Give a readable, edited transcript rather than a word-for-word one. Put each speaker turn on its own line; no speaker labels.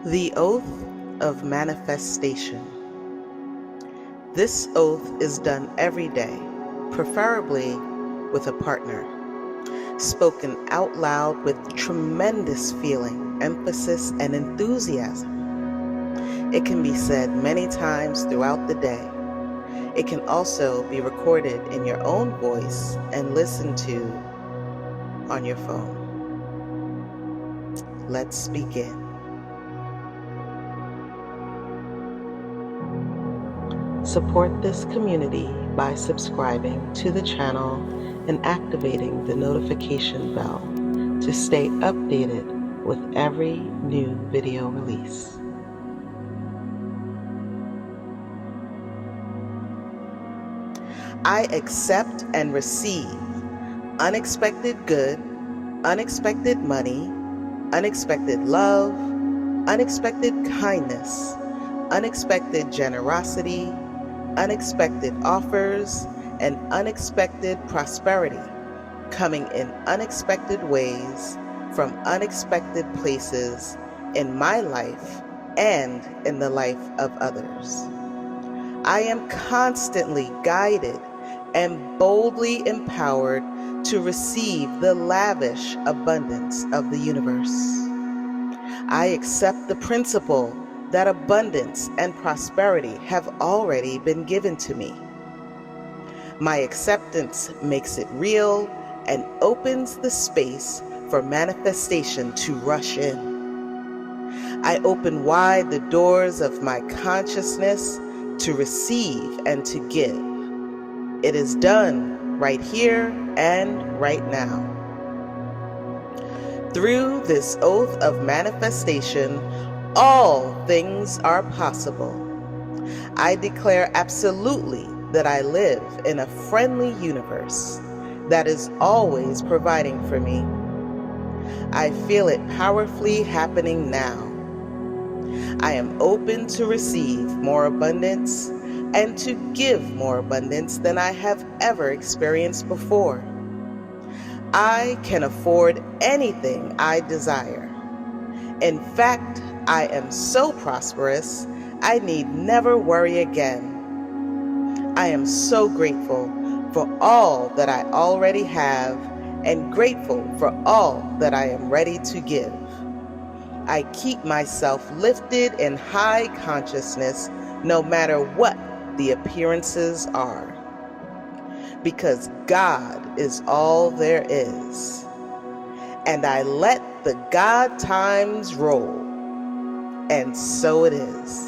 The Oath of Manifestation. This oath is done every day, preferably with a partner, spoken out loud with tremendous feeling, emphasis, and enthusiasm. It can be said many times throughout the day. It can also be recorded in your own voice and listened to on your phone. Let's begin. Support this community by subscribing to the channel and activating the notification bell to stay updated with every new video release. I accept and receive unexpected good, unexpected money, unexpected love, unexpected kindness, unexpected generosity, unexpected offers, and unexpected prosperity coming in unexpected ways from unexpected places in my life and in the life of others. I am constantly guided and boldly empowered to receive the lavish abundance of the universe. I accept the principle that abundance and prosperity have already been given to me. My acceptance makes it real and opens the space for manifestation to rush in. I open wide the doors of my consciousness to receive and to give. It is done right here and right now. Through this oath of manifestation, all things are possible. I declare absolutely that I live in a friendly universe that is always providing for me. I feel it powerfully happening now. I am open to receive more abundance and to give more abundance than I have ever experienced before. I can afford anything I desire. In fact, I am so prosperous, I need never worry again. I am so grateful for all that I already have and grateful for all that I am ready to give. I keep myself lifted in high consciousness no matter what the appearances are, because God is all there is. And I let the God times roll. And so it is.